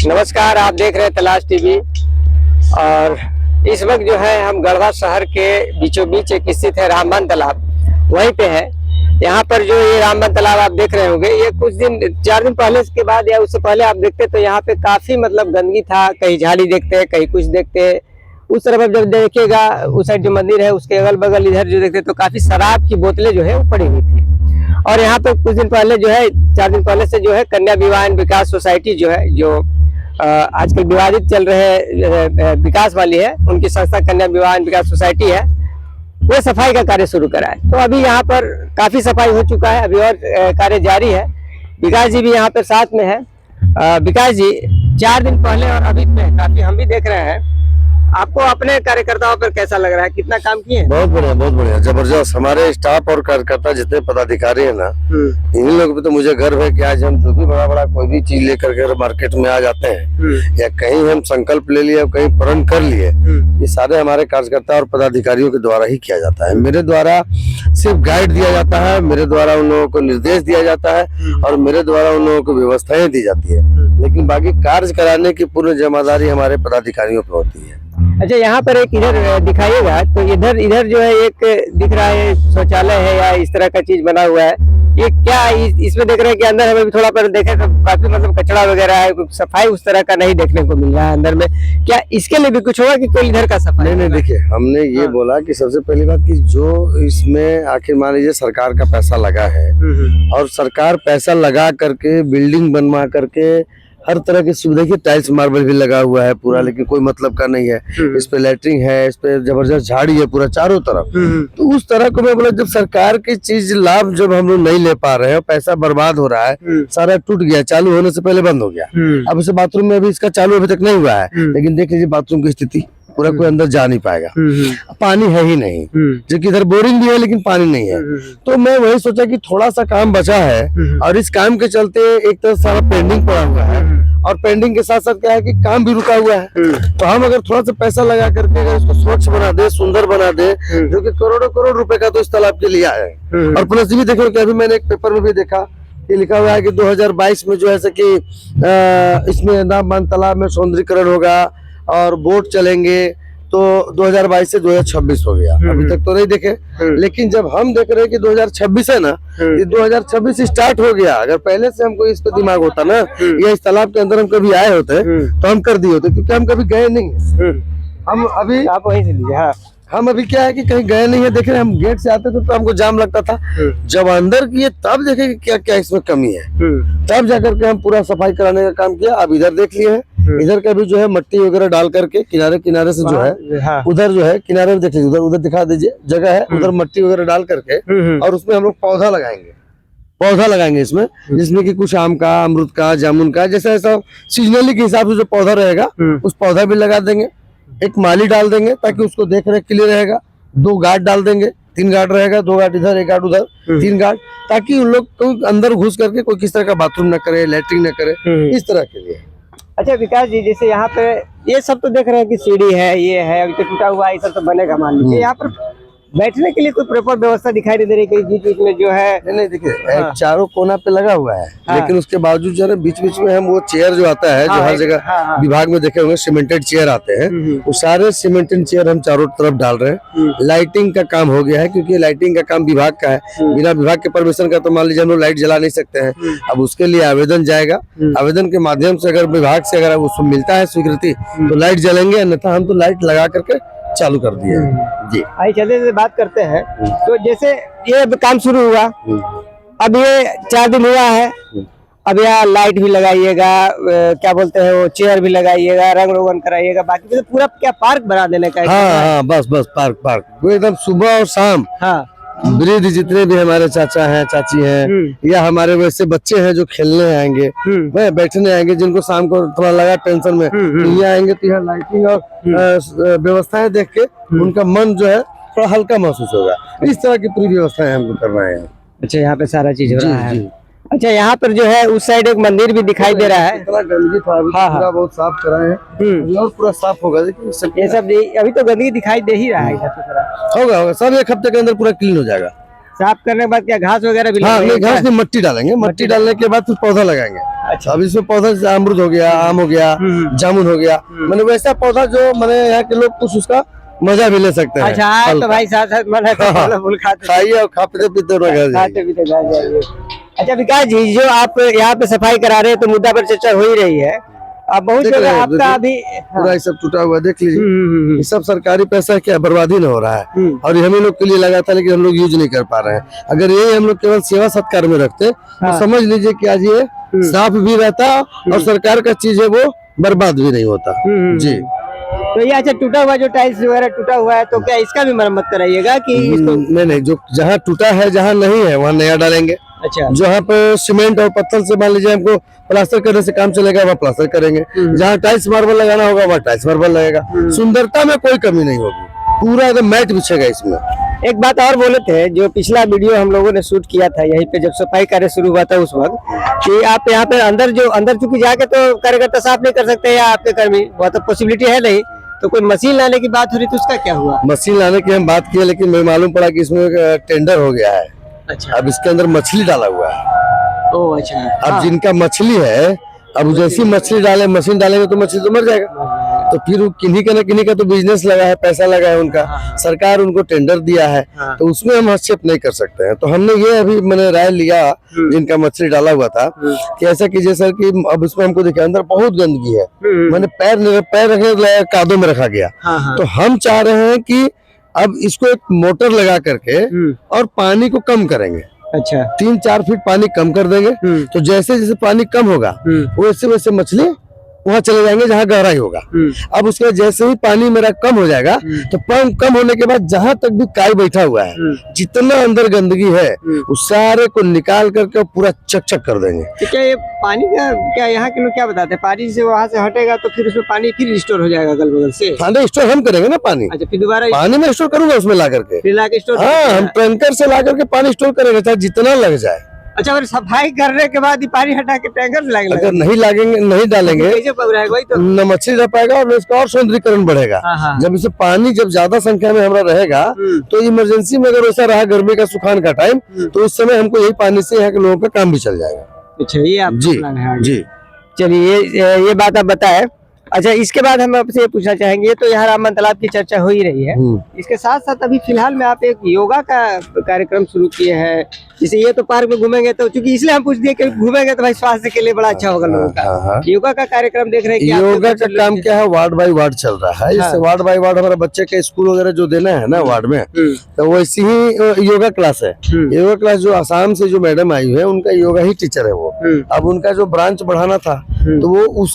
नमस्कार, आप देख रहे हैं तलाश टीवी। और इस वक्त जो है हम गढ़वा शहर के बीचों बीच एक स्थित है रामबन तालाब, वहीं पे है। यहाँ पर जो ये रामबन तालाब आप देख रहे होंगे, ये कुछ दिन 4 दिन पहले के बाद या उससे पहले आप देखते तो यहाँ पे काफी गंदगी था। कहीं झाड़ी देखते हैं, कहीं कुछ देखते हैं। उस तरफ जब देखिएगा, उस साइड जो मंदिर है उसके अगल बगल इधर जो देखते तो काफी शराब की बोतलें जो है वो पड़ी हुई थी। और यहाँ पे कुछ दिन पहले जो है, 4 दिन पहले से जो है कन्या विवाह विकास सोसाइटी जो है, जो आजकल विवादित चल रहे विकास वाली है, उनकी संस्था कन्या विवाह विकास सोसाइटी है, वो सफाई का कार्य शुरू करा है। तो अभी यहाँ पर काफी सफाई हो चुका है, अभी और कार्य जारी है। विकास जी भी यहाँ पर साथ में है। विकास जी, 4 दिन पहले और अभी में काफी हम भी देख रहे हैं, आपको अपने कार्यकर्ताओं पर कैसा लग रहा है? कितना काम किए हैं? बहुत बढ़िया, जबरदस्त। हमारे स्टाफ और कार्यकर्ता जितने पदाधिकारी है ना, इन्हीं लोग पे तो मुझे गर्व है कि आज हम जो भी बड़ा कोई भी चीज लेकर के मार्केट में आ जाते हैं या कहीं हम संकल्प ले लिए, कहीं प्रण कर लिए, ये सारे हमारे कार्यकर्ता और पदाधिकारियों के द्वारा ही किया जाता है। मेरे द्वारा सिर्फ गाइड दिया जाता है, मेरे द्वारा उन लोगों को निर्देश दिया जाता है और मेरे द्वारा उन लोगों को व्यवस्थाएं दी जाती है, लेकिन बाकी कार्य कराने की पूर्ण जिम्मेदारी हमारे पदाधिकारियों पर होती है। अच्छा, यहाँ पर एक इधर दिखाइएगा, तो इधर जो है एक दिख रहा है शौचालय है या इस तरह का चीज बना हुआ है। ये क्या इसमें देख रहे हैं कि अंदर हमें भी थोड़ा पर देखे तो काफी कचरा वगैरह है, सफाई उस तरह का नहीं देखने को मिल रहा है अंदर में। क्या इसके लिए भी कुछ होगा कि कोई इधर का सफाई? नहीं, देखिए, हमने ये बोला कि सबसे पहली बात कि जो इसमें आखिर मान लीजिए सरकार का पैसा लगा है और सरकार पैसा लगा करके बिल्डिंग बनवा करके हर तरह की सुविधा की, टाइल्स मार्बल भी लगा हुआ है पूरा, लेकिन कोई मतलब का नहीं है। इस पे लैट्रिन है, इस पे जबरदस्त झाड़ी है पूरा चारों तरफ। तो उस तरह को मैं बोला, जब सरकार की चीज लाभ जब हम लोग नहीं ले पा रहे हैं, पैसा बर्बाद हो रहा है, सारा टूट गया, चालू होने से पहले बंद हो गया। अब इसे बाथरूम में अभी इसका चालू अभी तक नहीं हुआ है, लेकिन देख लीजिए बाथरूम की स्थिति, पूरा कोई अंदर जा नहीं पाएगा, पानी है ही नहीं, जबकि इधर बोरिंग भी है लेकिन पानी नहीं है। तो मैं वही सोचा कि थोड़ा सा काम बचा है और इस काम के चलते एक तरह सारा पेंडिंग पड़ा हुआ है और पेंडिंग के साथ साथ क्या है कि काम भी रुका हुआ है। तो हम अगर थोड़ा सा पैसा लगा करके अगर इसको स्वच्छ बना दे, सुंदर बना दे, जो कि करोड़ों रुपए का तो इस तालाब के लिए है। और प्लस ये भी देखो कि अभी मैंने एक पेपर में भी देखा कि लिखा हुआ है कि 2022 में जो है कि इसमें रामबन तालाब में सौंदर्यीकरण होगा और बोट चलेंगे। तो 2022 से 2026 हो गया, अभी तक तो नहीं देखे, लेकिन जब हम देख रहे हैं कि 2026 है ना, ये 2026 स्टार्ट हो गया। अगर पहले से हमको इस पे दिमाग होता ना, या इस तालाब के अंदर हम कभी आए होते तो हम कर दिए होते, क्योंकि हम कभी गए नहीं। हम अभी आप वहीं से लीजिए। हाँ, हम अभी क्या है कि कहीं गए नहीं है। देख रहे हैं, हम गेट से आते थे तो हमको जाम लगता था, जब अंदर किए तब देखे कि क्या क्या इसमें कमी है, तब जाकर के हम पूरा सफाई कराने का काम किया। अब इधर देख लिए हैं, इधर का भी जो है मट्टी वगैरह डाल करके किनारे से जो है, हाँ। उधर जो है किनारे में देख लीजिए, उधर दिखा दीजिए जगह है, उधर मट्टी वगैरह डाल करके और उसमें हम लोग पौधा लगाएंगे इसमें, जिसमें कि कुछ आम का, अमरूद का, जामुन का, जैसा ऐसा सीजनली के हिसाब से जो पौधा रहेगा उस पौधा भी लगा देंगे। एक माली डाल देंगे ताकि उसको देख रेख के लिए रहेगा। 2 गार्ड डाल देंगे, 3 गार्ड रहेगा, 2 गार्ड इधर, 1 गार्ड उधर, 3 गार्ड, ताकि उन लोग कोई अंदर घुस करके कोई किस तरह का बाथरूम न करे, लैट्रिन न करे, इस तरह के लिए। अच्छा विकास जी, जैसे यहाँ पे ये सब तो देख रहे हैं कि सीढ़ी है, ये है, अभी तो टूटा हुआ है, ये सब तो बनेगा मान लीजिए। यहाँ पर बैठने के लिए कोई प्रॉपर व्यवस्था दिखाई नहीं दे रही कहीं बीच में जो है? नहीं, देखिए, चारों कोना पे लगा हुआ है, लेकिन उसके बावजूद जो है बीच में हम वो चेयर जो आता है, जो हर जगह विभाग में देखे होंगे सीमेंटेड चेयर आते हैं, वो सारे सीमेंटेड चेयर हम चारों तरफ डाल रहे हैं। लाइटिंग का काम हो गया है, क्योंकि लाइटिंग का काम विभाग का है, बिना विभाग के परमिशन का तो मान लीजिए हम लोग लाइट जला नहीं सकते हैं। अब उसके लिए आवेदन जाएगा, आवेदन के माध्यम से अगर विभाग से अगर उसको मिलता है स्वीकृति तो लाइट जलेंगे, अन्यथा हम तो लाइट लगा करके चालू कर दिए जी। आइए चलते से बात करते हैं। तो जैसे ये काम शुरू हुआ, अब ये 4 दिन हुआ है, अब यहाँ लाइट भी लगाइएगा, क्या बोलते हैं वो चेयर भी लगाइएगा, रंग रोगन कराइएगा, बाकी तो पूरा क्या पार्क बना देने का है? हाँ, बस पार्क वो एकदम सुबह और शाम। हाँ, वृद्ध जितने भी हमारे चाचा हैं, चाची हैं, या हमारे वैसे बच्चे हैं जो खेलने आएंगे, बैठने आएंगे, जिनको शाम को थोड़ा लगा टेंशन में, ये आएंगे तो यहाँ लाइटिंग और व्यवस्थाएं देख के उनका मन जो है थोड़ा हल्का महसूस होगा। इस तरह की पूरी व्यवस्थाएं हमको करना है। अच्छा, यहाँ पे सारा चीज हो रहा है। अच्छा, यहाँ पर जो है उस साइड एक मंदिर भी दिखाई दे रहा है। इतना गंदगी था, अभी पूरा बहुत साफ कराए हैं और पूरा साफ होगा। देखिए ये सब अभी तो गंदगी दिखाई दे ही रहा है। होगा सब 1 हफ्ते के अंदर पूरा क्लीन हो जाएगा। साफ करने के बाद क्या घास वगैरह भी हाँ, लगेगा? नहीं घास नहीं, मट्टी डालेंगे, मट्टी डालने के बाद फिर पौधा लगाएंगे। अच्छा। अब इसमें पौधा जैसे अमरूद हो गया, आम हो गया, जामुन हो गया, मैंने वैसा पौधा जो मैंने यहाँ के लोग कुछ उसका मजा भी ले सकते हैं। अच्छा हाँ, तो भाई साथ साथ मन है तो फल फूल खाते खाइए और खाते पीते रह जाइए। खाते पीते घर जाइए। अच्छा विकास जी, जो आप यहाँ पे सफाई करा रहे हैं तो मुद्दा पर चर्चा हो ही रही है। अब बहुत देख रहे जगह हैं, आपका देखिए, अभी पूरा ये सब टूटा हुआ देख लीजिए, ये सब सरकारी पैसा क्या बर्बादी न हो रहा है, और ये हम लोग के लिए लगा था, लेकिन हम लोग यूज नहीं कर पा रहे हैं। अगर ये हम लोग केवल सेवा सत्कार में रखते तो समझ लीजिए कि आज ये साफ भी रहता और सरकार का चीज है वो बर्बाद भी नहीं होता। जी तो ये अच्छा टूटा हुआ जो टाइल्स वगैरह टूटा हुआ है, तो क्या इसका भी मरम्मत कराइएगा कि इसको? नहीं, जो जहाँ टूटा है, जहाँ नहीं है वहाँ नया डालेंगे। अच्छा जहाँ पे सीमेंट और पत्थर से मान लीजिए हमको प्लास्टर करने से काम चलेगा, वहाँ प्लास्टर करेंगे। जहाँ टाइल्स मार्बल लगाना होगा वहाँ टाइल्स मार्बल लगेगा। सुंदरता में कोई कमी नहीं होगी, पूरा एकदम मैट बिछेगा इसमें। एक बात और बोले थे, जो पिछला वीडियो हम लोगों ने शूट किया था यहीं पे जब सफाई कार्य शुरू हुआ था उस वक्त, कि आप यहाँ पे अंदर चूंकि जाके तो कार्यकर्ता साफ नहीं कर सकते या आपके कर्मी, वह तो पॉसिबिलिटी है नहीं, तो कोई मशीन लाने की बात हो रही थी, उसका क्या हुआ? मशीन लाने की हम बात किए, लेकिन मुझे मालूम पड़ा कि इसमें एक टेंडर हो गया है। अच्छा। अब इसके अंदर मछली डाला हुआ है। ओह अच्छा। अब जिनका मछली है, अब जैसी मछली डाले, मशीन डालेंगे तो मछली तो मर जाएगा। तो फिर किन्हीं का ना किन्हीं का तो बिजनेस लगा है, पैसा लगा है उनका, सरकार उनको टेंडर दिया है, तो उसमें हम हस्तक्षेप नहीं कर सकते हैं। तो हमने ये अभी मैंने राय लिया जिनका मछली डाला हुआ था कि ऐसा कीजिए सर कि अब इसमें हमको देखिए अंदर बहुत गंदगी है, मैंने पैर रखने कादों में रखा गया। तो हम चाह रहे हैं कि अब इसको एक मोटर लगा करके और पानी को कम करेंगे। अच्छा 3-4 फीट पानी कम कर देंगे, तो जैसे जैसे पानी कम होगा वैसे वैसे मछली वहाँ चले जाएंगे जहाँ गहराई होगा। अब उसके बाद जैसे ही पानी मेरा कम हो जाएगा, तो कम होने के बाद जहाँ तक भी काई बैठा हुआ है, जितना अंदर गंदगी है उस सारे को निकाल करके पूरा चक कर देंगे। तो क्या ये पानी का क्या यहाँ के लोग क्या बताते हैं, पानी से वहाँ से हटेगा तो फिर उसमें पानी फिर स्टोर हो जाएगा अगल बगल से? हाँ, स्टोर हम करेंगे ना पानी। अच्छा फिर दोबारा पानी में स्टोर करूंगा उसमें ला करके, फिर ला के स्टोर? हाँ, हम टैंकर से ला करके पानी स्टोर करेंगे, चाहे जितना लग जाए। अच्छा और सफाई करने के बाद ही पानी हटा के टैंकर से अगर नहीं लागेंगे, नहीं डालेंगे, कैसे पकड़ाएगा भाई? तो न मछली रह पाएगा और इसका और सौंदर्यीकरण बढ़ेगा। जब इसे पानी जब ज्यादा संख्या में हमारा रहेगा, तो इमरजेंसी में अगर वैसा रहा गर्मी का सुखान का टाइम, तो उस समय हमको यही पानी से यहाँ के लोगों का काम भी चल जाएगा। अच्छा ये आप जी जी। चलिए ये बात आप बताए। अच्छा इसके बाद हम आपसे ये पूछना चाहेंगे, तो यहाँ रामबन तालाब की चर्चा हो ही रही है, इसके साथ साथ अभी फिलहाल में आप एक योगा का कार्यक्रम शुरू किए हैं। जैसे ये तो पार्क में घूमेंगे, तो चूंकि इसलिए हम पूछ दिए कि घूमेंगे तो भाई स्वास्थ्य के लिए बड़ा अच्छा होगा लोगों का। योगा का कार्यक्रम देख रहे हैं? योगा का काम क्या है, वार्ड बाई वार्ड चल रहा है। इससे वार्ड बाई वार्ड हमारा बच्चे के स्कूल वगैरह जो देना है ना वार्ड में, तो वैसी ही योगा क्लास है। योगा क्लास जो आसाम से जो मैडम आई है, उनका योगा ही टीचर है वो। अब उनका जो ब्रांच बढ़ाना था, तो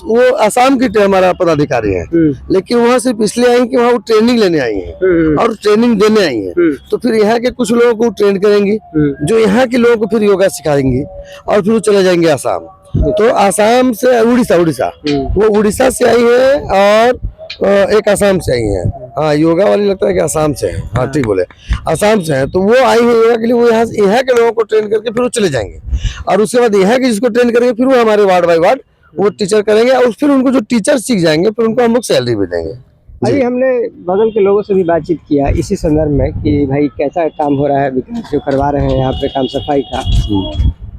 वो आसाम की हमारा पदाधिकारी है, लेकिन वहाँ सिर्फ इसलिए आई कि वहाँ वो ट्रेनिंग लेने आई है और ट्रेनिंग देने आई है। तो फिर यहाँ के कुछ लोगों को ट्रेन करेंगी, जो यहाँ के लोगों को फिर योगा सिखाएंगी, और फिर वो चले जाएंगे आसाम। तो आसाम से उड़ीसा वो उड़ीसा से आई है और एक आसाम से आई है। हाँ, योगा वाली लगता है कि आसाम से है। हाँ ठीक बोले, आसाम से है। तो वो आई है योगा के लिए, वो यहाँ के लोगों को ट्रेन करके फिर वो चले जाएंगे, और उसके बाद यहाँ के जिसको ट्रेन करेंगे फिर वो हमारे वार्ड बाई वार्ड वो टीचर करेंगे, और फिर उनको जो टीचर सीख जाएंगे फिर उनको हम लोग सैलरी भी देंगे। अभी हमने बगल के लोगों से भी बातचीत किया इसी संदर्भ में कि भाई कैसा काम हो रहा है, विकास जो करवा रहे हैं यहाँ पे काम सफाई का।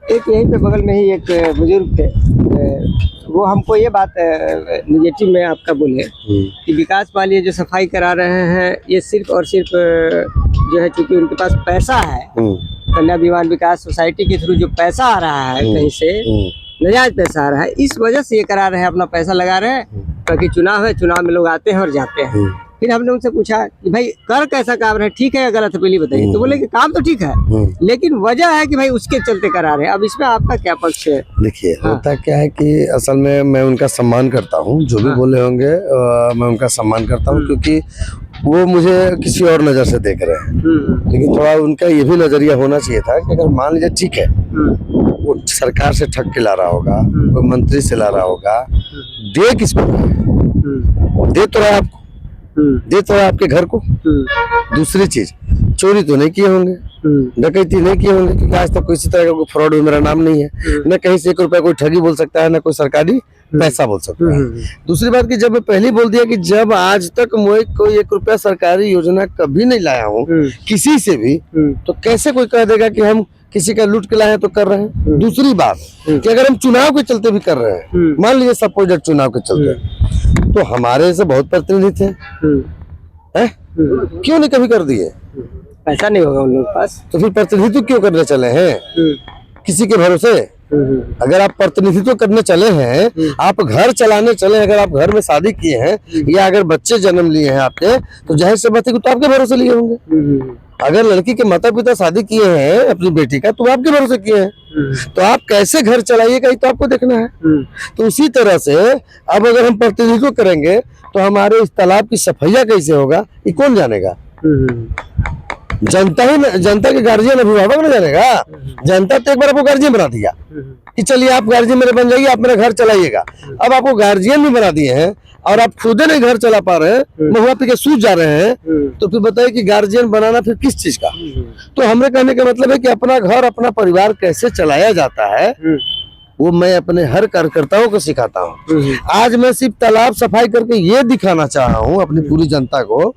एक यहीं पे बगल में ही एक बुजुर्ग थे, वो हमको ये बात निगेटिव में आपका बोले कि विकास वाली ये जो सफाई करा रहे हैं, ये सिर्फ और सिर्फ जो है चूंकि उनके पास पैसा है, कन्या विमान विकास सोसाइटी के थ्रू जो पैसा आ रहा है कहीं से नजायज पैसा आ रहा है, इस वजह से ये करा रहे हैं, अपना पैसा लगा रहे हैं, क्योंकि चुनाव है, चुनाव में लोग आते हैं और जाते हैं। फिर हमने उनसे पूछा कि भाई कर कैसा काम रहे, ठीक है या गलत है, पहले बताइए। तो बोले कि काम तो ठीक है, लेकिन वजह है कि भाई उसके चलते करा रहे हैं। अब इसमें आपका क्या पक्ष है? देखिए होता क्या है कि असल में मैं उनका सम्मान करता हूँ, जो भी बोले होंगे मैं उनका सम्मान करता हूँ, क्योंकि वो मुझे किसी और नजर से देख रहे हैं। लेकिन थोड़ा उनका ये भी नजरिया होना चाहिए था कि अगर मान लीजिए ठीक है वो सरकार से ठग के ला रहा होगा, कोई मंत्री से ला रहा होगा, दे किस पर दे तो रहा है आपको, दे तो रहा है आपके घर को। दूसरी चीज, चोरी तो नहीं किए होंगे, डकैती नहीं किए होंगे, क्योंकि आज तक किसी तरह का कोई फ्रॉड में मेरा नाम नहीं है, न कहीं से 1 रुपया कोई ठगी बोल सकता है, न कोई सरकारी पैसा बोल सकता है। दूसरी बात कि जब मैं पहले बोल दिया कि जब आज तक मैं कोई 1 रुपया सरकारी योजना कभी नहीं लाया हूँ किसी से भी, तो कैसे कोई कह देगा कि हम किसी का लूट के लाए हैं तो कर रहे हैं। दूसरी बात कि अगर हम चुनाव के चलते भी कर रहे हैं, मान लीजिए सपोज चुनाव के चलते, तो हमारे से बहुत प्रतिनिधि थे, क्यों नहीं कभी कर दिए? पैसा नहीं होगा उन लोगों के पास, तो फिर प्रतिनिधित्व क्यों करने चले हैं किसी के भरोसे? अगर आप प्रतिनिधित्व करने चले हैं, आप घर चलाने चले, अगर आप घर में शादी किए हैं या अगर बच्चे जन्म लिए हैं आपके, तो जाहिर सी बात है कि तो आपके भरोसे लिए होंगे। अगर लड़की के माता पिता शादी किए हैं अपनी बेटी का, तो आपके भरोसे किए हैं, तो आप कैसे घर चलाइएगा ये तो आपको देखना है। तो उसी तरह से अब अगर हम प्रतिनिधित्व करेंगे तो हमारे इस तालाब की सफाइया कैसे होगा ये कौन जानेगा? जनता ही, जनता के गार्जियन अभिभावक न जानेगा। जनता तो एक बार आपको गार्जियन बना दिया कि चलिए आप गार्जियन मेरे बन जाइए, आप मेरा घर चलाइएगा। अब आपको गार्जियन भी बना दिए हैं और आप खुद नहीं घर चला पा रहे हैं, महुआ पी के सूझ जा रहे हैं, तो फिर बताइए कि गार्जियन बनाना फिर किस चीज का? तो हमने कहने का मतलब है कि अपना घर अपना परिवार कैसे चलाया जाता है वो मैं अपने हर कार्यकर्ताओं को सिखाता हूँ। आज मैं सिर्फ तालाब सफाई करके ये दिखाना चाह रहा हूँ अपनी पूरी जनता को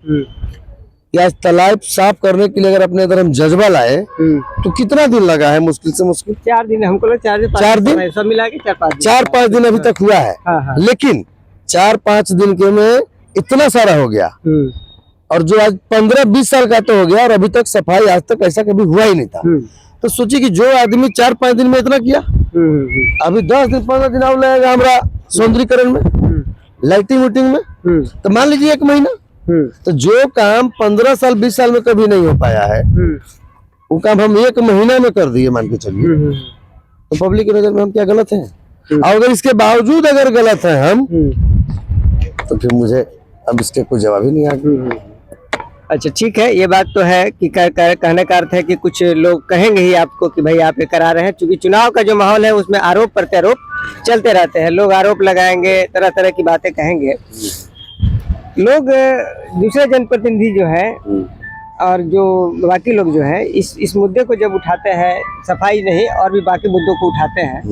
कि आज तालाब साफ करने के लिए अगर अपने अंदर हम जज्बा लाए तो कितना दिन लगा है? मुश्किल से मुश्किल 4 दिन, हमको लगा 4 दिन सब मिला के 4-5 दिन अभी तक हुआ है। लेकिन 4-5 दिन के में इतना सारा हो गया, और जो आज 15-20 साल का तो हो गया और अभी तक सफाई आज तक ऐसा कभी हुआ ही नहीं था। तो सोचिए कि जो आदमी 4-5 दिन में इतना किया, अभी 10 दिन 15 दिन और लगेगा हमारा सौंदर्यीकरण में, लाइटिंग वुटिंग में, तो मान लीजिए 1 महीना। तो जो काम 15 साल 20 साल में कभी नहीं हो पाया है वो काम हम 1 महीना में कर दिए, मान के चलिए। तो पब्लिक की नजर में हम क्या गलत हैं? और अगर इसके बावजूद अगर गलत है हम, तो फिर मुझे अब इसके कोई जवाब ही नहीं आ गया। अच्छा ठीक है, ये बात तो है कि कहने का अर्थ है कि कुछ लोग कहेंगे ही आपको कि भाई आप ये करा रहे हैं, क्योंकि चुनाव का जो माहौल है उसमें आरोप प्रत्यारोप चलते रहते हैं। लोग आरोप लगाएंगे, तरह तरह की बातें कहेंगे। लोग दूसरे जनप्रतिनिधि जो है और जो बाकी लोग जो है इस मुद्दे को जब उठाते हैं, सफाई नहीं और भी बाकी मुद्दों को उठाते हैं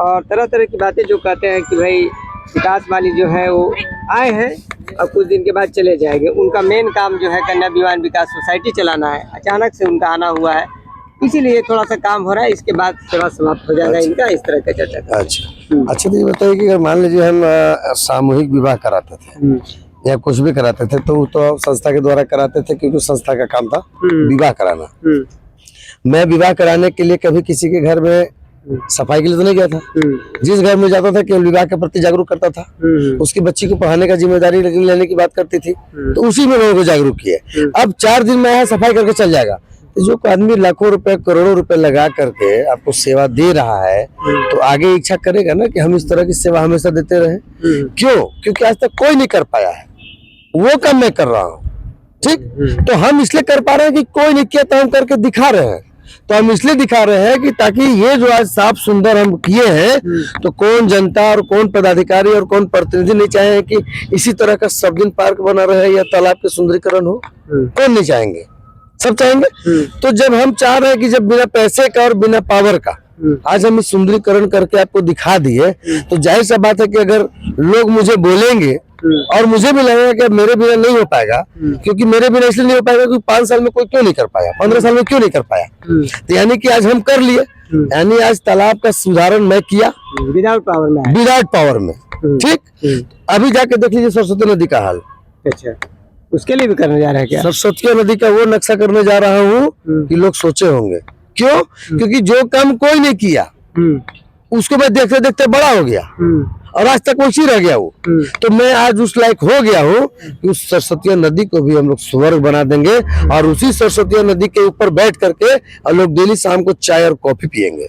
और तरह तरह की बातें जो कहते हैं कि भाई विकास वाली जो है वो आए हैं और कुछ दिन के बाद चले जाएंगे। उनका मेन काम जो है कन्या विवाह विकास सोसाइटी चलाना है, अचानक से उनका आना हुआ है, इसीलिए थोड़ा सा काम हो रहा है, इसके बाद सेवा समाप्त हो जाएगा इनका। इस तरह का चर्चा। अच्छा तो ये बताइए कि अगर मान लीजिए हम सामूहिक विवाह कराते थे या कुछ भी कराते थे तो संस्था के द्वारा कराते थे, क्योंकि संस्था का काम था विवाह कराना। मैं विवाह कराने के लिए कभी किसी के घर में सफाई के लिए तो नहीं गया था। जिस घर में जाता था केवल विवाह के प्रति जागरूक करता था, उसकी बच्ची को पढ़ाने का जिम्मेदारी लेने की बात करती थी, तो उसी में लोगों को जागरूक किए। अब 4 दिन में आया सफाई करके चल जाएगा। जो आदमी लाखों रुपए करोड़ों रुपए लगा करके आपको सेवा दे रहा है तो आगे इच्छा करेगा ना कि हम इस तरह की सेवा हमेशा देते रहे। क्यों? क्योंकि आज तक कोई नहीं कर पाया है, वो काम मैं कर रहा हूँ। ठीक, तो हम इसलिए कर पा रहे हैं कि कोई नहीं किया तो हम करके दिखा रहे हैं। तो हम इसलिए दिखा रहे हैं कि ताकि ये जो आज साफ सुंदर हम किए हैं, तो कौन जनता और कौन पदाधिकारी और कौन प्रतिनिधि नहीं चाहे कि इसी तरह का सब दिन पार्क बना रहे या तालाब के सुंदरीकरण हो? कौन नहीं चाहेंगे? सब चाहेंगे। तो जब हम चाह रहे हैं कि जब बिना पैसे का और बिना पावर का आज हम इस सुंदरीकरण करके आपको दिखा दिए, तो जाहिर सा बात है कि अगर लोग मुझे बोलेंगे और मुझे भी लगेगा कि अब मेरे बिना नहीं हो पाएगा, क्योंकि मेरे बिना इसलिए नहीं हो पाएगा क्योंकि 5 साल में कोई क्यों नहीं कर पाया, 15 साल में क्यों नहीं कर पाया। तो यानी कि आज हम कर लिए, यानी आज तालाब का सुधारण मैं किया विदाउट पावर में। ठीक, अभी जाके देख लीजिए सरस्वती नदी का हाल। अच्छा, उसके लिए भी करने जा रहे हैं क्या? सरस्वती नदी का वो नक्शा करने जा रहा हूँ कि लोग सोचे होंगे। क्यों? क्योंकि जो काम कोई नहीं किया उसको मैं देखते देखते बड़ा हो गया और आज तक वैसी रह गया वो। तो मैं आज उस लायक हो गया हूँ कि उस सरस्वती नदी को भी हम लोग स्वर्ग बना देंगे और उसी सरस्वती नदी के ऊपर बैठ करके और लोग डेली शाम को चाय और कॉफी पियेंगे।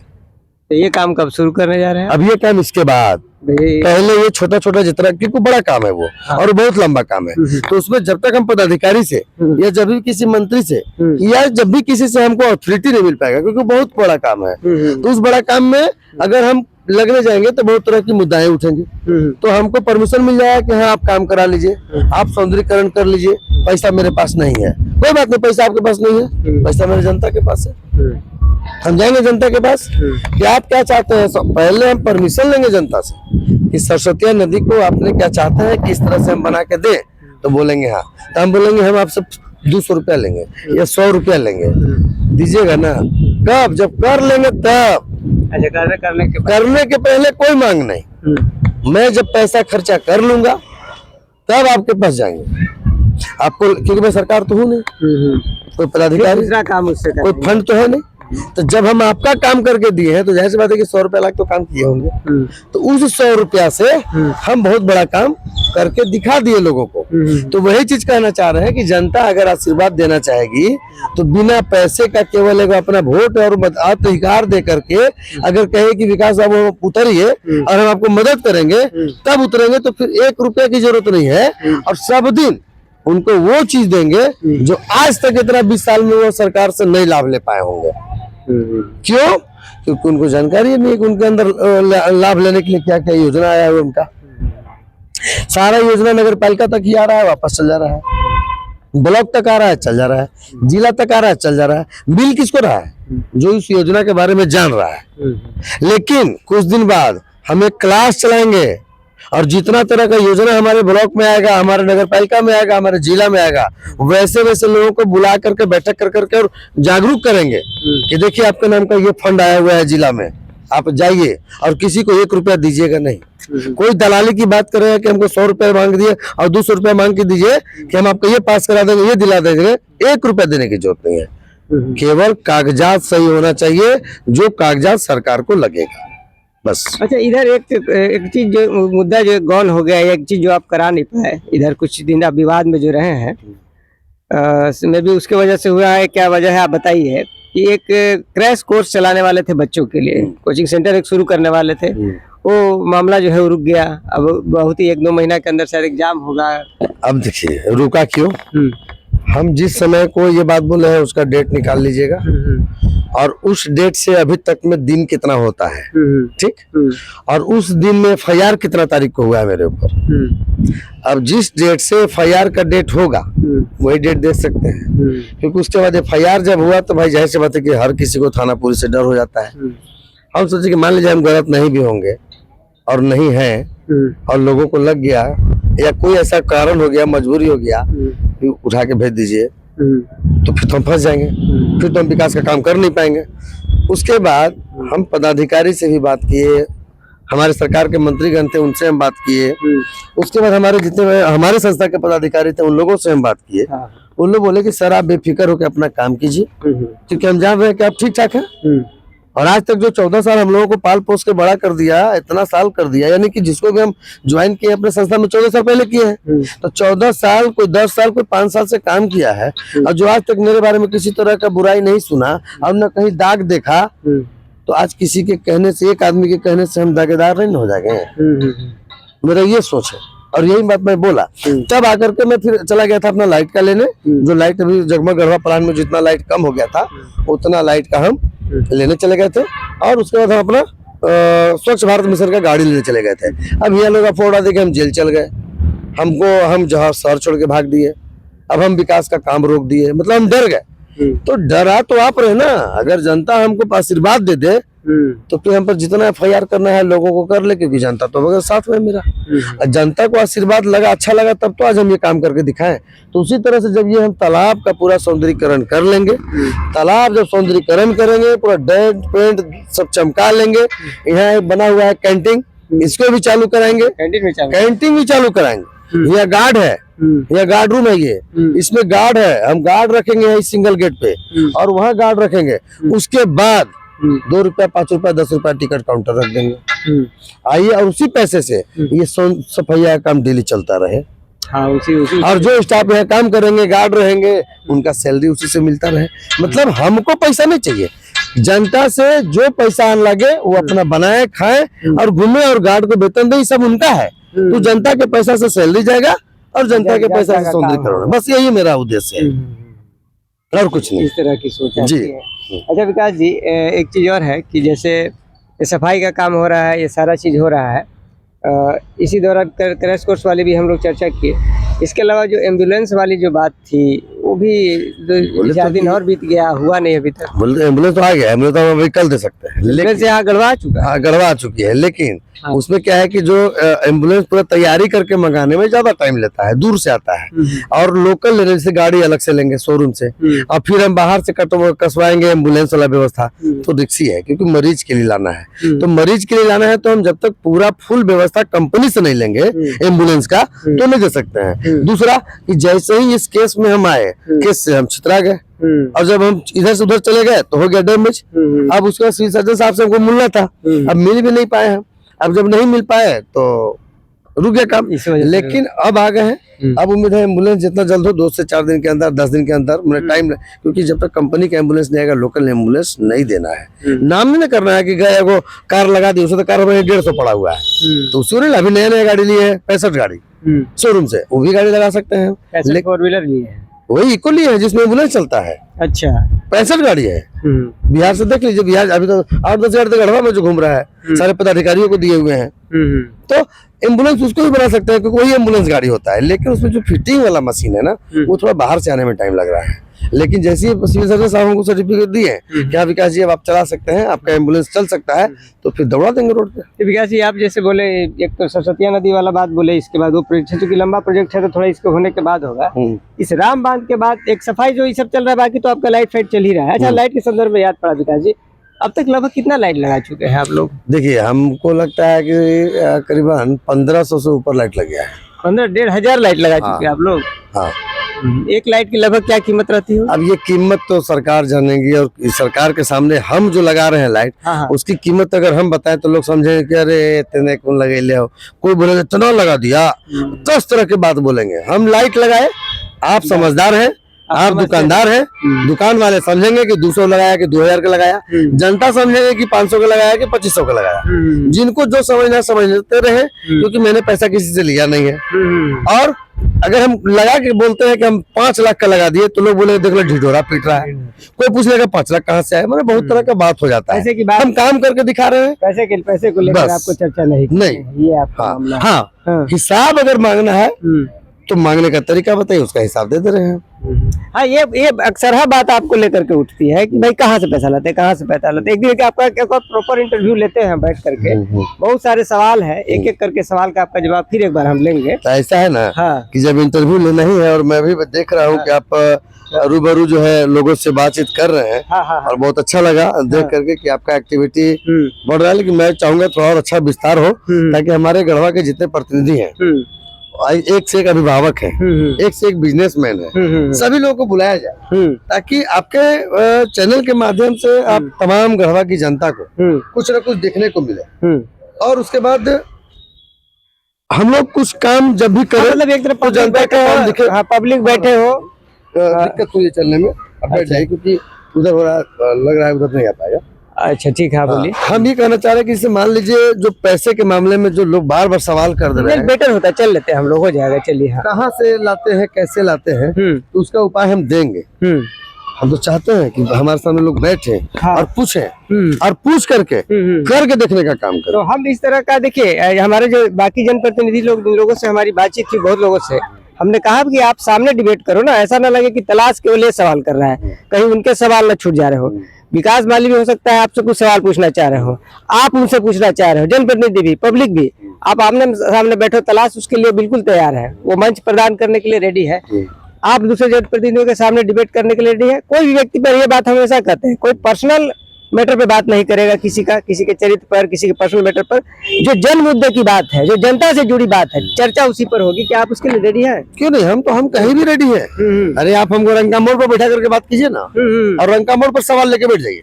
तो ये काम कब शुरू करने जा रहे हैं? अब ये काम इसके बाद, पहले ये छोटा छोटा जितना, क्योंकि बड़ा काम है वो और बहुत लंबा काम है, तो उसमें जब तक हम पदाधिकारी से या जब भी किसी मंत्री से या जब भी किसी से हमको अथॉरिटी नहीं मिल पाएगा, क्योंकि बहुत बड़ा काम है, तो उस बड़ा काम में अगर हम लगने जाएंगे तो बहुत तरह की मुद्दाएं उठेंगी। तो हमको परमिशन मिल जाएगा कि हाँ आप काम करा लीजिए, आप सौंदर्यीकरण कर लीजिए, पैसा मेरे पास नहीं है। कोई बात नहीं, पैसा आपके पास नहीं है, पैसा मेरे जनता के पास है। हम जाएंगे जनता के पास कि आप क्या चाहते हैं, पहले हम परमिशन लेंगे जनता से कि सरस्वती नदी को आपने क्या चाहते हैं कि इस तरह से हम बना के दें, तो बोलेंगे हाँ। तो हम बोलेंगे हम आपसे 200 रुपया लेंगे या 100 रुपया लेंगे, दीजिएगा ना। कब? जब कर लेंगे तब। अच्छा, करने के पहले कोई मांग नहीं। मैं जब पैसा खर्चा कर लूंगा तब आपके पास जाएंगे आपको, क्योंकि मैं सरकार तो हूँ नहीं, कोई पदाधिकारी, दूसरा काम उससे कोई फंड तो है नहीं। तो जब हम आपका काम करके दिए हैं तो जाहिर सी बात है कि 100 रुपया लाख तो काम किए होंगे। तो उस 100 रुपया से हम बहुत बड़ा काम करके दिखा दिए लोगों को। तो वही चीज कहना चाह रहे हैं कि जनता अगर आशीर्वाद देना चाहेगी तो बिना पैसे का केवल एक अपना वोट और मताधिकार दे करके अगर कहे कि विकास साहब उतरिए और हम आपको मदद करेंगे, तब उतरेंगे। तो फिर 1 रुपया की जरूरत नहीं है और सब दिन उनको वो चीज देंगे जो आज तक इतना 20 साल में वो सरकार से नहीं लाभ ले पाए होंगे। क्यों? क्योंकि उनको जानकारी नहीं है कि उनके अंदर लाभ लेने के लिए क्या क्या योजना आया है उनका। सारा योजना नगर पालिका तक ही आ रहा है, वापस चल जा रहा है, ब्लॉक तक आ रहा है, चल जा रहा है, जिला तक आ रहा है, चल जा रहा है। बिल किसको रहा है? जो इस योजना के बारे में जान रहा है। लेकिन कुछ दिन बाद हम एक क्लास चलाएंगे और जितना तरह का योजना हमारे ब्लॉक में आएगा, हमारे नगर पालिका में आएगा, हमारे जिला में आएगा, वैसे वैसे लोगों को बुला करके बैठक कर करके और जागरूक करेंगे कि देखिए आपके नाम का ये फंड आया हुआ है जिला में, आप जाइए और किसी को 1 रुपया दीजिएगा नहीं। कोई दलाली की बात कर रहे हैं कि हमको 100 रुपया मांग दिए और 200 रुपया मांग के दीजिए कि हम आपको ये पास करा देंगे, ये दिला देंगे, 1 रुपया देने की जरूरत नहीं है। केवल कागजात सही होना चाहिए, जो कागजात सरकार को लगेगा, बस। अच्छा, इधर एक चीज जो मुद्दा जो गौन हो गया, एक चीज जो आप करा नहीं पाए, इधर कुछ दिन आप विवाद में जो रहे हैं, में भी उसके वजह से हुआ है। क्या वजह है आप बताइए? कि एक क्रैश कोर्स चलाने वाले थे बच्चों के लिए, कोचिंग सेंटर एक शुरू करने वाले थे, वो मामला जो है वो रुक गया। अब बहुत ही 1-2 महीना के अंदर शायद एग्जाम होगा। अब देखिए रुका क्यों? हम जिस समय को ये बात बोले हैं उसका डेट निकाल लीजिएगा और उस डेट से अभी तक में दिन कितना होता है, ठीक, और उस दिन में FIR कितना तारीख को हुआ है मेरे ऊपर। अब जिस डेट से FIR का डेट होगा वही डेट दे सकते हैं, क्योंकि उसके बाद FIR जब हुआ तो भाई जाहिर सी बात है कि हर किसी को थाना पुलिस से डर हो जाता है। हम सोचे कि मान लीजिए हम गलत नहीं भी होंगे और नहीं है और लोगों को लग गया या कोई ऐसा कारण हो गया, मजबूरी हो गया, उठा के भेज दीजिए, तो फिर तो हम फंस जाएंगे, फिर तो हम विकास का काम कर नहीं पाएंगे। उसके बाद हम पदाधिकारी से भी बात किए, हमारे सरकार के मंत्रीगण थे उनसे हम बात किए। उसके बाद हमारे जितने हमारे संस्था के पदाधिकारी थे उन लोगों से हम बात किए। उन लोग बोले कि सर आप बेफिक्र होकर अपना काम कीजिए, क्योंकि हम जान रहे हैं कि आप ठीक ठाक हैं। और आज तक जो 14 साल हम लोगों को पाल पोस के बड़ा कर दिया, इतना साल कर दिया, यानी कि जिसको भी हम ज्वाइन किए अपने संस्था में 14 साल पहले किए हैं, तो 14 साल, कोई 10 साल, कोई 5 साल से काम किया है और जो आज तक मेरे बारे में किसी तरह का बुराई नहीं सुना और न कहीं दाग देखा, तो आज किसी के कहने से, एक आदमी के कहने से हम दागेदार नहीं हो जाएंगे। मेरा ये सोच है और यही बात मैं बोला। तब आकर के मैं फिर चला गया था अपना लाइट का लेने, जो लाइट अभी जगमग गढ़वा प्लान में जितना लाइट कम हो गया था उतना लाइट का हम लेने चले गए थे। और उसके बाद हम अपना स्वच्छ भारत मिशन का गाड़ी लेने चले गए थे। अब ये लोग अफोड़ा देके हम जेल चल गए, हम जहाँ शहर छोड़ के भाग दिए, अब हम विकास का काम रोक दिए, मतलब हम डर गए। तो डरा तो आप रहे ना, अगर जनता हमको आशीर्वाद दे दे तो फिर हम पर जितना FIR करना है लोगों को कर ले, क्योंकि जनता तो बगैर साथ में मेरा। जनता को आशीर्वाद लगा, अच्छा लगा, तब तो आज हम ये काम करके दिखाएं। तो उसी तरह से जब ये हम तालाब का पूरा सौंदर्यीकरण कर लेंगे, तालाब जब सौंदर्यीकरण करेंगे, पूरा डेंट पेंट सब चमका लेंगे, यहाँ एक बना हुआ है कैंटीन, इसको भी चालू कराएंगे, कैंटीन भी चालू कराएंगे। यहाँ गार्ड है, यह गार्ड रूम है, ये इसमें गार्ड है, हम गार्ड रखेंगे इस सिंगल गेट पे और वहाँ गार्ड रखेंगे। उसके बाद 2 रुपया, 5 रुपया, 10 रुपया टिकट काउंटर रख देंगे। आइए और उसी पैसे से ये सफाई का काम डेली चलता रहे। हाँ, उसी और जो स्टाफ यहाँ काम करेंगे, गार्ड रहेंगे, उनका सैलरी उसी से मिलता रहे। मतलब हमको पैसा नहीं चाहिए, जनता से जो पैसा आने लगे वो अपना बनाए, खाए और घूमे और गार्ड को वेतन दे, सब उनका है। तो जनता के पैसा से सैलरी जाएगा और जनता के पैसा से सौंदर्यीकरण, बस यही मेरा उद्देश्य है और कुछ नहीं। इस तरह की सोच जी। है। अच्छा विकास जी, एक चीज और है कि जैसे ये सफाई का काम हो रहा है, ये सारा चीज हो रहा है, इसी दौरान क्रैश कोर्स वाले भी हम लोग चर्चा किए इसके अलावा जो एम्बुलेंस वाली जो बात थी वो भी बोले 4 तो दिन और बीत गया, हुआ नहीं अभी तक। बोलते एम्बुलेंस तो आ गया, एम्बुलेंस तो हम अभी कल दे सकते हैं, एम्बुलेंस यहाँ गड़वा चुका है। हाँ गड़वा चुकी है, लेकिन हाँ। उसमें क्या है कि जो एम्बुलेंस पूरा तैयारी करके मंगाने में ज्यादा टाइम लेता है, दूर से आता है, और लोकल लेने से गाड़ी अलग से लेंगे शोरूम से, और फिर हम बाहर से कसवाएंगे एम्बुलेंस वाला व्यवस्था, तो रिक्सी है, क्योंकि मरीज के लिए लाना है। तो मरीज के लिए लाना है तो हम जब तक पूरा फुल व्यवस्था कंपनी से नहीं लेंगे एम्बुलेंस का तो नहीं दे सकते हैं। दूसरा कि जैसे ही इस केस में हम आए, केस से हम छितरा गए, और जब हम इधर से उधर चले गए तो हो गया डैमेज। अब उसका सिविल सर्जन साहब से हमको मिलना था, अब मिल भी नहीं पाए हम। अब जब नहीं मिल पाए तो रुक गया काम, लेकिन अब आ गए हैं। अब उम्मीद है एम्बुलेंस जितना जल्द हो, 2 से 4 दिन के अंदर, 10 दिन के अंदर, मुझे टाइम, क्योंकि जब तक कंपनी का एम्बुलेंस नहीं आएगा लोकल एम्बुलेंस नहीं देना है। नाम नहीं करना है कि गए वो कार लगा दी, उसे तो कार 150 पड़ा हुआ है, तो उसको नहीं, अभी नया गाड़ी लिए है 65 गाड़ी शोरूम से, वो भी गाड़ी लगा सकते हैं। 4 व्हीलर लिए है, वही इको लिए है जिसमें एम्बुलेंस चलता है। अच्छा 65 गाड़ी है। बिहार से देख लीजिए, बिहार अभी तो 8-10 गाड़ी तो गढ़वा में जो घूम रहा है, सारे पदाधिकारियों को दिए हुए हैं। तो एम्बुलेंस उसको भी बना सकते हैं, क्योंकि वही एम्बुलेंस गाड़ी होता है, लेकिन उसमें जो फिटिंग वाला मशीन है ना, वो थोड़ा बाहर से आने में टाइम लग रहा है। लेकिन जैसे ही सिविल सर्जन साहब को सर्टिफिकेट दिए कि हाँ विकास जी अब आप चला सकते हैं, आपका एम्बुलेंस चल सकता है, तो फिर दौड़ा देंगे रोड पे। विकास जी, आप जैसे बोले, एक तो सरस्वती नदी वाला बात बोले, इसके बाद वो प्रोजेक्ट है, चूंकि लंबा प्रोजेक्ट है तो थोड़ा इसके होने के बाद होगा। इस राम बांध के बाद एक सफाई जो ये सब चल रहा है, बाकी तो आपका लाइट फाइट चल ही रहा है। अच्छा, लाइट के संदर्भ में याद पड़ा विकास जी, अब तक लगभग कितना लाइट लगा चुके हैं आप लोग? देखिए, हमको लगता है कि करीबन 1500 से ऊपर लाइट लग गया है। 15,500 लाइट लगा चुके हैं आप लोग? हाँ। एक लाइट की लगभग क्या कीमत रहती है? अब ये कीमत तो सरकार जानेगी, और सरकार के सामने हम जो लगा रहे हैं लाइट, उसकी कीमत अगर हम बताएं तो लोग समझेंगे कि अरे इतने कौन लगे ले, कोई बोलेगा इतना लगा दिया, 10 तरह की बात बोलेंगे। हम लाइट लगाए, आप समझदार हैं, आप दुकानदार हैं, दुकान वाले समझेंगे कि 200 लगाया कि 2000 का लगाया, जनता समझेंगे कि 500 का लगाया कि 2500 का लगाया। जिनको जो समझना समझते रहे, क्योंकि मैंने पैसा किसी से लिया नहीं है। और अगर हम लगा के बोलते हैं कि हम 5 लाख का लगा दिए, तो लोग बोले देख लो ढिढोरा पीट रहा है, कोई पूछ लेगा 5 लाख कहाँ से आए, मतलब बहुत तरह का बात हो जाता है। हम काम करके दिखा रहे हैं, पैसे को लेकर आपको चर्चा नहीं, ये आपका हाँ, हिसाब अगर मांगना है तो मांगने का तरीका बताइए, उसका हिसाब दे दे रहे हैं। हाँ, ये अक्सर बात आपको लेकर के उठती है कि भाई कहाँ से पैसा लाते हैं, कहाँ से पैसा लाते हैं। एक दिन आपका प्रॉपर इंटरव्यू लेते हैं बैठ करके, बहुत सारे सवाल है, एक एक करके सवाल का आपका जवाब फिर एक बार हम लेंगे। तो ऐसा है ना, हाँ, कि जब इंटरव्यू लेना ही है, और मैं भी देख रहा हूँ कि आप रूबरू जो है लोगों से बातचीत कर रहे हैं, और बहुत अच्छा लगा देख करके कि आपका एक्टिविटी बढ़ रहा है। लेकिन मैं चाहूंगा थोड़ा और अच्छा विस्तार हो, ताकि हमारे गढ़वा के जितने प्रतिनिधि हैं, एक से एक अभिभावक है, एक से एक बिजनेसमैन है, सभी लोगों को बुलाया जाए, ताकि आपके चैनल के माध्यम से आप तमाम गढ़वा की जनता को कुछ न कुछ देखने को मिले। और उसके बाद हम लोग कुछ काम जब भी करें, मतलब एक तरफ तो जनता का काम दिखे। हाँ, पब्लिक बैठे हो, दिक्कत हुई चलने में, अब बैठ जाए, क्योंकि उधर हो रहा लग रहा है उधर नहीं आ पाएगा। अच्छा ठीक है, बोलिए। हम ये कहना चाह रहे हैं कि जैसे मान लीजिए जो पैसे के मामले में जो लोग बार बार सवाल कर दे रहे हैं, बेटर होता है, चल लेते हैं हम लोग, हो जाएगा, चलिए। हाँ, कहाँ से लाते हैं, कैसे लाते हैं, तो उसका उपाय हम देंगे। हम तो चाहते हैं कि हमारे सामने लोग बैठे और पूछें, और पूछ करके देखने का काम करें। तो हम इस तरह का, देखिए, हमारे जो बाकी जनप्रतिनिधि लोगों से हमारी बातचीत थी, बहुत लोगों से हमने कहा कि आप सामने डिबेट करो ना, ऐसा ना लगे कि तलाश केवल ये सवाल कर रहा है, कहीं उनके सवाल न छूट जा रहे हो। विकास माली भी हो सकता है आपसे कुछ सवाल पूछना चाह रहे हो, आप उनसे पूछना चाह रहे हो, जनप्रतिनिधि भी, पब्लिक भी, आप आमने सामने बैठो, तलाश उसके लिए बिल्कुल तैयार है, वो मंच प्रदान करने के लिए रेडी है। आप दूसरे जनप्रतिनिधियों के सामने डिबेट करने के लिए रेडी है। कोई भी व्यक्ति पर, ये बात हमेशा कहते हैं, कोई पर्सनल मैटर पे बात नहीं करेगा, किसी के चरित्र पर, किसी के पर्सनल मैटर पर। जो जन मुद्दे की बात है, जो जनता से जुड़ी बात है, चर्चा उसी पर होगी। क्या आप उसके लिए रेडी हैं? क्यों नहीं, हम कहीं भी रेडी है। अरे आप हमको रंका मोड़ पर बैठा करके बात कीजिए ना, और रंका मोड़ पर सवाल लेके बैठ जाइए,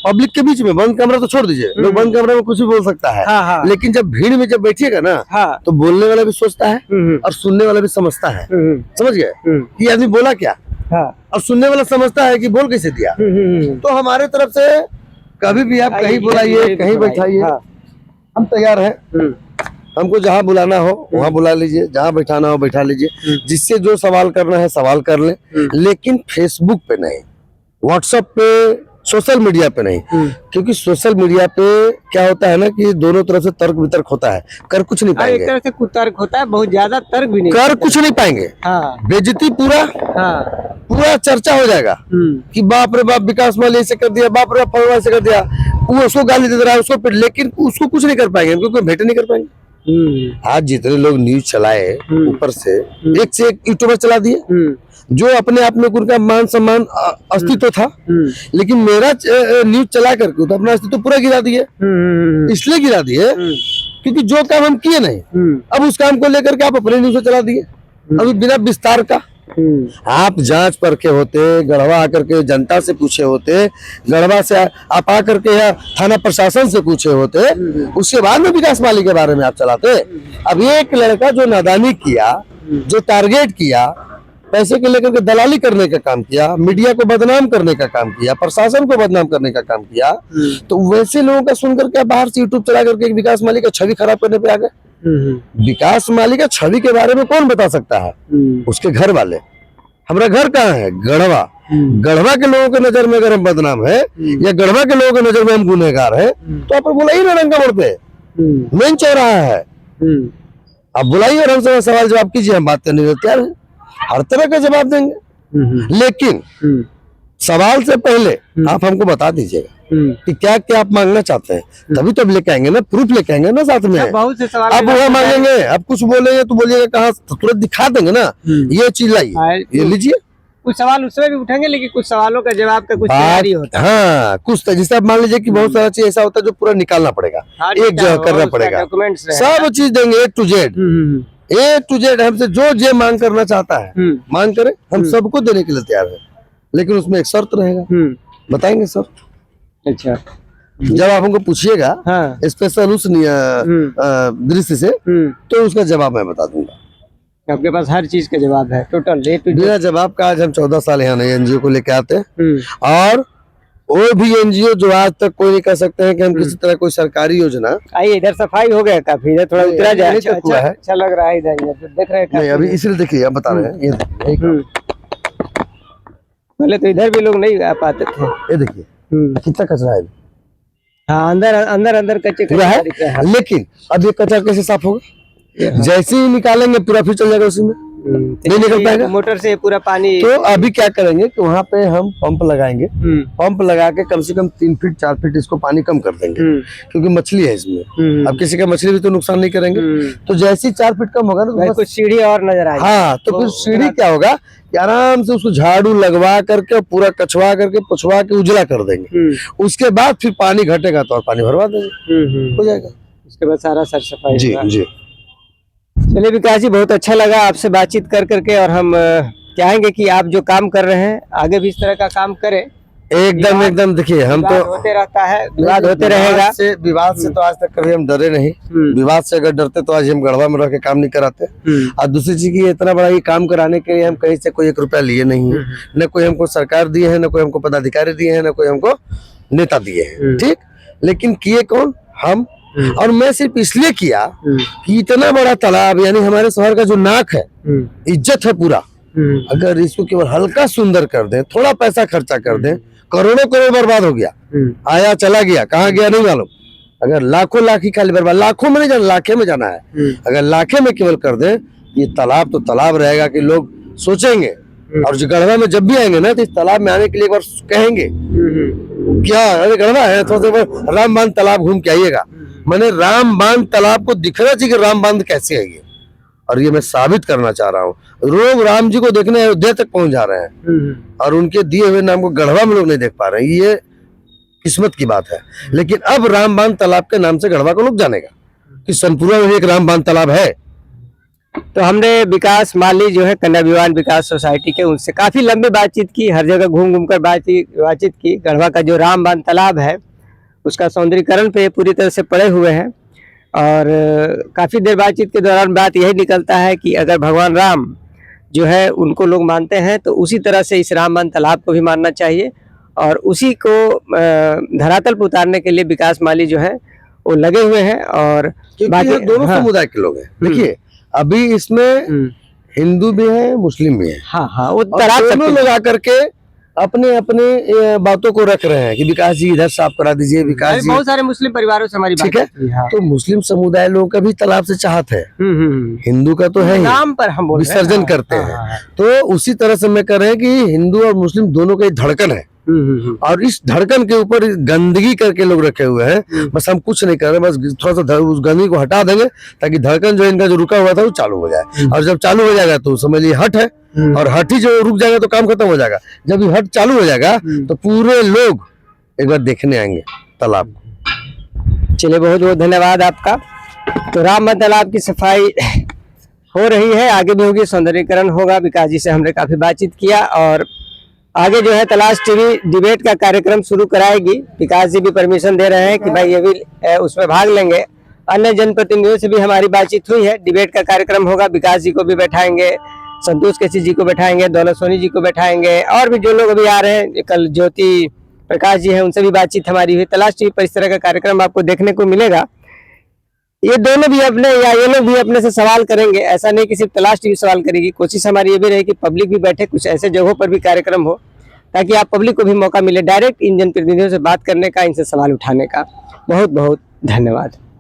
पब्लिक के बीच में। बंद कमरा तो छोड़ दीजिए, लोग बंद कमरे में कुछ भी बोल सकता है, लेकिन जब भीड़ में जब बैठिएगा ना, तो बोलने वाला भी सोचता है और सुनने वाला भी समझता है। समझ गए कि आदमी बोला क्या, और सुनने वाला समझता है कि बोल कैसे दिया। तो हमारे तरफ से कभी भी आप कहीं बुलाइए, कहीं बैठाइए, हम तैयार हैं। हमको जहाँ बुलाना हो वहाँ बुला लीजिए, जहाँ बैठाना हो बैठा लीजिए। जिससे जो सवाल करना है सवाल कर ले, लेकिन फेसबुक पे नहीं, व्हाट्सएप पे सोशल मीडिया पे नहीं। क्योंकि सोशल मीडिया पे क्या होता है ना कि दोनों तरफ से तर्क वितर्क होता है, कर कुछ नहीं एक पाएंगे, तरह से कुतर्क होता है, बहुत ज्यादा तर्क भी नहीं कर कुछ नहीं पाएंगे। हाँ बेइज्जती पूरा हाँ पूरा चर्चा हो जाएगा कि बाप रे बाप विकास माली ऐसे कर दिया, बाप रे बाप फलना ऐसे कर दिया, वो उसको गाली दे रहा है, उसको लेकिन उसको कुछ नहीं कर पाएंगे क्योंकि भेंट नहीं कर पाएंगे। आज जितने लोग न्यूज चलाए ऊपर से एक से एक यूट्यूबर चला दिए जो अपने आप में उनका मान सम्मान अस्तित्व था, लेकिन मेरा न्यूज चला करके तो अपना अस्तित्व पूरा गिरा दिए। इसलिए गिरा दिए क्योंकि जो काम हम किए नहीं, अब उस काम को लेकर के आप अपने न्यूज चला दिए, अभी बिना विस्तार का। आप जांच परखे होते, गढ़वा आकर के जनता से पूछे होते, गढ़वा से आप आकर के या थाना प्रशासन से पूछे होते, उसके बाद में विकास माली के बारे में आप चलाते। अब एक लड़का जो नादानी किया, जो टारगेट किया, पैसे के लेकर के दलाली करने का काम किया, मीडिया को बदनाम करने का काम किया, प्रशासन को बदनाम करने का काम किया, तो वैसे लोगों का सुनकर के बाहर से यूट्यूब चला करके विकास माली का छवि खराब करने पे आ गए। विकास माली का छवि के बारे में कौन बता सकता है? उसके घर वाले। हमारा घर कहाँ है? गढ़वा। गढ़वा के लोगों के नजर में अगर हम बदनाम है या गढ़वा के लोगों के नजर में हम गुनहगार है तो आप बुलाइए ना रंगा मोड़ पे, मेन चौराहा है, आप बुलाइए और हमसे सवाल जवाब कीजिए, हम बात करने को तैयार है, हर तरह का जवाब देंगे। लेकिन सवाल से पहले आप हमको बता दीजिएगा कि क्या क्या आप मांगना चाहते हैं, तभी तो अब लेके आएंगे ना, प्रूफ लेके आएंगे ना साथ में। बहुत से सवाल आप वहाँ मांगेंगे, आप कुछ बोलेंगे तो बोलिएगा कहाँ, तुरंत दिखा देंगे ना, ये चीज लाइए, ये लीजिए। कुछ सवाल उसमें भी उठेंगे, लेकिन कुछ सवालों का जवाब का कुछ तैयारी होता है। हाँ, कुछ जैसे आप मान लीजिए कि बहुत सारा चीज ऐसा होता है जो पूरा निकालना पड़ेगा, एक जगह करना पड़ेगा, सब चीज देंगे A to Z हमसे जो मांग करना चाहता है मांग करे, हम सबको देने के लिए तैयार है, लेकिन उसमें एक शर्त रहेगा, बताएंगे सर। अच्छा, जब आप हमको पूछिएगा स्पेशल उस दृष्टि से तो उसका जवाब मैं बता दूंगा। आपके पास हर चीज का जवाब है, टोटल बिना जवाब का। आज हम 14 साल यहाँ नए एनजीओ को लेके आते हैं, और वो भी एनजीओ जो आज तक कोई नहीं कह सकते हैं कि हम किसी तरह कोई सरकारी योजना। आइए, इधर सफाई हो गया काफी, इधर थोड़ा उतरा जाए, अच्छा लग रहा है इधर, देख रहे हैं अभी इसलिए देखिए, आप बता रहे हैं, ये पहले तो इधर भी लोग नहीं आ पाते थे। ये देखिए कितना कचरा है। हाँ, अंदर कच्चे पूरा है, लेकिन अब ये कचरा कैसे साफ होगा? जैसे ही निकालेंगे पूरा फिर चल जाएगा, उसी में नहीं निकल पाएगा, मोटर से पूरा पानी। तो अभी क्या करेंगे कि वहाँ पे हम पंप लगाएंगे, पंप लगा के कम से कम 3 फीट 4 फीट इसको पानी कम कर देंगे, क्योंकि मछली है इसमें। अब किसी का मछली भी तो नुकसान नहीं करेंगे, तो जैसे ही 4 फीट कम होगा ना, कुछ सीढ़ी और नजर आएगी। हाँ, तो फिर सीढ़ी क्या होगा कि आराम से उसको झाड़ू लगवा करके पूरा कछवा करके पुछवा के उजला कर देंगे, उसके बाद फिर पानी घटेगा तो और पानी भरवा देंगे, हो जाएगा। उसके बाद सारा सर सफाई। जी जी। चलिए विकास जी, बहुत अच्छा लगा आपसे बातचीत कर करके, और हम चाहेंगे कि आप जो काम कर रहे हैं आगे भी इस तरह का काम करें। एकदम देखिए, हम तो होते रहता है, विवाद होते रहेगा। विवाद से तो आज तक कभी हम डरे नहीं। विवाद से अगर डरते तो आज हम गढ़वा में रह के काम नहीं कराते। और दूसरी चीज की, इतना बड़ा ये काम कराने के लिए हम कहीं से कोई 1 रुपया लिए नहीं है, न कोई हमको सरकार दिए है, न कोई हमको पदाधिकारी दिए है, न कोई हमको नेता दिए है, ठीक। लेकिन किए कौन? हम। और मैं सिर्फ इसलिए किया कि इतना बड़ा तालाब, यानी हमारे शहर का जो नाक है, इज्जत है पूरा, अगर इसको केवल हल्का सुंदर कर दें, थोड़ा पैसा खर्चा कर दें, करोड़ों करोड़ बर्बाद हो गया, आया चला गया, कहाँ गया नहीं मालूम। अगर लाखों लाख ही खाली बर्बाद, लाखों में नहीं जाना, लाखे में जाना है। अगर लाखे में केवल कर दें, ये तालाब तो तालाब रहेगा कि लोग सोचेंगे, और जो गढ़वा में जब भी आएंगे ना, तो इस तालाब में आने के लिए एक बार कहेंगे क्या, अरे गढ़वा है, थोड़ा राम बांध तालाब घूम के आइएगा। मैंने राम बांध तालाब को दिखना चाहिए कि राम बांध कैसे है ये, और ये मैं साबित करना चाह रहा हूँ। लोग राम जी को देखने अयोध्या तक पहुंच जा रहे हैं, और उनके दिए हुए नाम को गढ़वा में लोग नहीं देख पा रहे हैं। ये किस्मत की बात है। लेकिन अब राम बांध तालाब के नाम से गढ़वा को लोग जानेगा कि सनपुरा में एक राम बांध तालाब है। तो हमने विकास माली जो है कन्या विवाह विकास सोसाइटी के, उनसे काफी लंबी बातचीत की, हर जगह घूम घूम कर बातचीत की। गढ़वा का जो राम बांध तालाब है उसका सौंदर्यीकरण पे पूरी तरह से पड़े हुए हैं, और काफी देर बातचीत के दौरान बात यही निकलता है कि अगर भगवान राम जो है उनको लोग मानते हैं, तो उसी तरह से इस राम बांध तालाब को भी मानना चाहिए, और उसी को धरातल पर उतारने के लिए विकास माली जो है वो लगे हुए हैं। और बाकी दोनों समुदाय के लोग हैं। देखिए, अभी इसमें हिंदू भी है, मुस्लिम भी है। हाँ, वो दोनों लोग आकर के अपने अपने बातों को रख रहे हैं कि विकास जी इधर साफ करा दीजिए, विकास जी। बहुत सारे मुस्लिम परिवारों से हमारी ठीक है, बातचीत हुई, हाँ। तो मुस्लिम समुदाय लोगों का भी तालाब से चाहत है, हिंदू का तो है ही, नाम पर हम बोल रहे हैं, विसर्जन हाँ, करते हाँ, हैं। हाँ, हाँ। तो उसी तरह से मैं कह रहे हैं कि हिंदू और मुस्लिम दोनों का एक धड़कन है, और इस धड़कन के ऊपर गंदगी करके लोग रखे हुए हैं। बस हम कुछ नहीं कर रहे, बस थोड़ा सा उस गंदगी को हटा देंगे ताकि धड़कन जो इनका जो रुका हुआ था वो चालू हो जाए। और जब चालू हो जाएगा तो समझ लीजिए हट है, और हट ही जो रुक जाएगा तो काम खत्म हो जाएगा। जब ये हट चालू हो जाएगा तो पूरे लोग एक बार देखने आएंगे तालाब को। चलिए, बहुत बहुत धन्यवाद आपका। तो रामबन तालाब की सफाई हो रही है, आगे भी होगी, सौंदर्यीकरण होगा। विकास जी से हमने काफी बातचीत किया, और आगे जो है तलाश टीवी डिबेट का कार्यक्रम शुरू कराएगी। विकास जी भी परमिशन दे रहे हैं कि भाई ये भी उसमें भाग लेंगे। अन्य जनप्रतिनिधियों से भी हमारी बातचीत हुई है, डिबेट का कार्यक्रम होगा। विकास जी को भी बैठाएंगे, संतोष केसी जी को बैठाएंगे, दौलत सोनी जी को बैठाएंगे, और भी जो लोग अभी आ रहे हैं, कल ज्योति प्रकाश जी हैं, उनसे भी बातचीत हमारी हुई। तलाश टीवी पर इस तरह का कार्यक्रम आपको देखने को मिलेगा। ये दोनों भी अपने या ये लोग भी अपने से सवाल करेंगे, ऐसा नहीं कि सिर्फ तलाश टीवी सवाल करेगी। कोशिश हमारी ये भी रही कि पब्लिक भी बैठे, कुछ ऐसे जगहों पर भी कार्यक्रम हो ताकि आप पब्लिक को भी मौका मिले डायरेक्ट इन जनप्रतिनिधियों से बात करने का, इनसे सवाल उठाने का। बहुत बहुत धन्यवाद।